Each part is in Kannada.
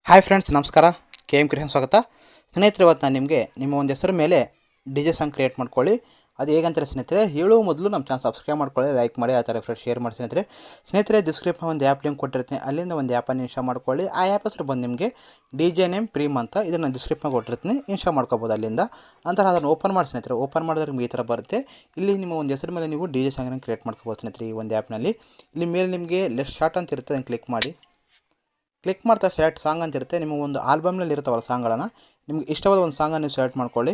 ಹಾಯ್ ಫ್ರೆಂಡ್ಸ್, ನಮಸ್ಕಾರ. KM ಕ್ರಿಯೇಷನ್ ಸ್ವಾಗತ. ಸ್ನೇಹಿತರೆ, ಇವತ್ತು ನಾನು ನಿಮಗೆ ನಿಮ್ಮ ಒಂದು ಹೆಸರು ಮೇಲೆ DJ ಸಾಂಗ್ ಕ್ರಿಯೇಟ್ ಮಾಡ್ಕೊಳ್ಳಿ. ಅದು ಹೇಗಂತಾರೆ ಸ್ನೇಹಿತರೆ, ಹೇಳುವ ಮೊದಲು ನಮ್ಮ ಚಾನಲ್ ಸಬ್ಸ್ಕ್ರೈಬ್ ಮಾಡ್ಕೊಳ್ಳಿ, ಲೈಕ್ ಮಾಡಿ, ಆ ಥರ ಫ್ರೆಂಡ್ಸ್ ಶೇರ್ ಮಾಡಿ. ಸ್ನೇಹಿತರೆ ಡಿಸ್ಕ್ರಿಪ್ಷನ್ ಒಂದು ಆ್ಯಪ್ ಲಿಂಕ್ ಕೊಟ್ಟಿರ್ತೀನಿ, ಅಲ್ಲಿಂದ ಒಂದು ಆ್ಯಪನ್ನು ಇನ್ಸ್ಟಾಲ್ ಮಾಡ್ಕೊಳ್ಳಿ. ಆ ಆ್ಯಪ್ ಹೆಸರು ಬಂದು ನಿಮಗೆ DjNamePremium ಅಂತ, ಇದನ್ನು ಡಿಸ್ಕ್ರಿಪ್ಷನ್ ಕೊಟ್ಟಿರ್ತೀನಿ, ಇನ್ಸ್ಟಾಲ್ ಮಾಡ್ಕೋಬೋದು ಅಲ್ಲಿಂದ. ನಂತರ ಅದನ್ನು ಓಪನ್ ಮಾಡಿ ಸ್ನೇಹಿತರೆ. ಓಪನ್ ಮಾಡಿದ್ರೆ ನಿಮಗೆ ಈ ಥರ ಬರುತ್ತೆ. ಇಲ್ಲಿ ನಿಮ್ಮ ಒಂದು ಹೆಸರು ಮೇಲೆ ನೀವು DJ ಸಾಂಗನ್ನು ಕ್ರಿಯೇಟ್ ಮಾಡ್ಕೋಬೋದು ಸ್ನೇಹಿತರೆ. ಈ ಒಂದು ಆ್ಯಪ್ನಲ್ಲಿ ಇಲ್ಲಿ ಮೇಲೆ ನಿಮಗೆ ಲೆಫ್ಟ್ ಶಾರ್ಟ್ ಅಂತ ಇರುತ್ತೆ, ಅದನ್ನು ಕ್ಲಿಕ್ ಮಾಡಿ. ಕ್ಲಿಕ್ ಮಾಡ್ತಾ ಸೆಲೆಕ್ಟ್ ಸಾಂಗ್ ಅಂತ ಇರುತ್ತೆ. ನಿಮ್ಮ ಒಂದು ಆಲ್ಬಮ್ನಲ್ಲಿ ಇರ್ತಾವಲ್ಲ ಸಾಂಗ್ಗಳನ್ನು, ನಿಮ್ಗೆ ಇಷ್ಟವಾದ ಒಂದು ಸಾಂಗನ್ನು ನೀವು ಸೆಲೆಕ್ಟ್ ಮಾಡ್ಕೊಳ್ಳಿ.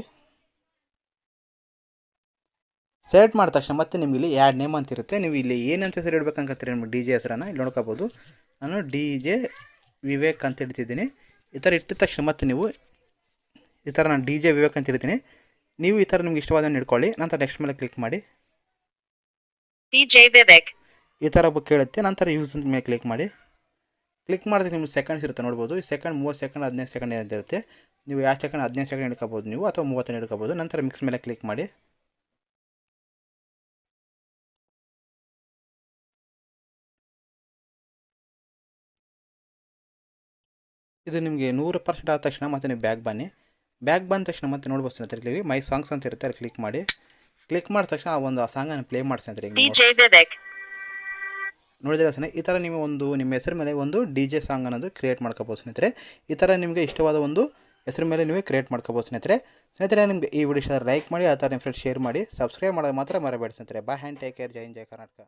ಸೆಲೆಕ್ಟ್ ಮಾಡಿದ ತಕ್ಷಣ ಮತ್ತೆ ನಿಮಗೆ ಇಲ್ಲಿ ಆ್ಯಡ್ ನೇಮ್ ಅಂತ ಇರುತ್ತೆ. ನೀವು ಇಲ್ಲಿ ಏನಂತ ಹೆಸರು ಇಡಬೇಕಂತೀರಿ ನಿಮ್ಮ DJ ಹೆಸರನ್ನು ಇಲ್ಲಿ ನೋಡ್ಕೋಬೋದು. ನಾನು DJ ವಿವೇಕ್ ಅಂತ ಇಡ್ತಿದ್ದೀನಿ. ಈ ಥರ ಇಟ್ಟಿದ ತಕ್ಷಣ ಮತ್ತೆ ನೀವು ಈ ಥರ ನಾನು DJ ವಿವೇಕ್ ಅಂತ ಇಡ್ತೀನಿ. ನೀವು ಈ ಥರ ನಿಮ್ಗೆ ಇಷ್ಟವಾದನ್ನು ಇಟ್ಕೊಳ್ಳಿ. ನಂತರ ನೆಕ್ಸ್ಟ್ ಮೇಲೆ ಕ್ಲಿಕ್ ಮಾಡಿ. DJ ವಿವೇಕ್ ಈ ಥರ ಕೇಳುತ್ತೆ. ನಂತರ ಯೂಸ್ ಅಂತ ಮೇಲೆ ಕ್ಲಿಕ್ ಮಾಡಿ. ಕ್ಲಿಕ್ ಮಾಡಿದ್ರೆ ನಿಮ್ಗೆ ಸೆಕೆಂಡ್ಸ್ ಇರುತ್ತೆ ನೋಡ್ಬೋದು. ಈ ಸೆಕೆಂಡ್ 30 ಸೆಕೆಂಡ್ 15 ಸೆಕೆಂಡ್ ಅಂತ ಇರುತ್ತೆ. ನೀವು ಯಾವ ಸೆಕೆಂಡ್ 15 ಸೆಕೆಂಡ್ ಹಿಡ್ಕೋಬೋದು ನೀವು, ಅಥವಾ 30 ಹಿಡ್ಕೋಬೋದು. ನಂತರ ಮಿಕ್ಸ್ ಮೇಲೆ ಕ್ಲಿಕ್ ಮಾಡಿ. ಇದು ನಿಮಗೆ 100% ಆದ ತಕ್ಷಣ ಮತ್ತೆ ನೀವು ಬ್ಯಾಗ್ ಬನ್ನಿ. ಬ್ಯಾಗ್ ಬಂದ ತಕ್ಷಣ ಮತ್ತೆ ನೋಡ್ಬೋದು ಸ್ನೇಹಿತರೆ, ಇಲ್ಲಿ ಮೈ ಸಾಂಗ್ಸ್ ಅಂತ ಇರುತ್ತೆ, ಅಲ್ಲಿ ಕ್ಲಿಕ್ ಮಾಡಿ. ಕ್ಲಿಕ್ ಮಾಡಿದ ತಕ್ಷಣ ಆ ಒಂದು ಸಾಂಗನ್ನು ಪ್ಲೇ ಮಾಡಿ ಸ್ನೇಹಿತರೆ. DJ ವಿವೇಕ್ ನೋಡಿದ್ರೆ ಸ್ನೇಹಿತರೆ, ಈ ಥರ ನೀವು ಒಂದು ನಿಮ್ಮ ಹೆಸರು ಮೇಲೆ ಒಂದು DJ ಸಾಂಗ್ ಅನ್ನೋದು ಕ್ರಿಯೇಟ್ ಮಾಡ್ಕೋಬೋದು ಸ್ನೇಹಿತರೆ. ಈ ಥರ ನಿಮಗೆ ಇಷ್ಟವಾದ ಒಂದು ಹೆಸರು ಮೇಲೆ ನೀವೇ ಕ್ರಿಯೇಟ್ ಮಾಡ್ಕೋಬೋದು ಸ್ನೇಹಿತರೆ. ನಿಮಗೆ ಈ ವಿಡಿಯೋ ಲೈಕ್ ಮಾಡಿ, ಆ ಥರ ನಿಮ್ಮ ಫ್ರೆಂಡ್ಸ್ ಶೇರ್ ಮಾಡಿ, ಸಬ್ಸ್ಕ್ರೈಬ್ ಮಾಡೋದು ಮಾತ್ರ ಮರಬೇಡಿ ಸ್ನೇಹಿತರೆ. ಬಾಯ್ ಹ್ಯಾಂಡ್ ಟೇಕ್ ಕೇರ್. ಜೈ ಹಿಂದ್, ಜೈ ಕರ್ನಾಟಕ.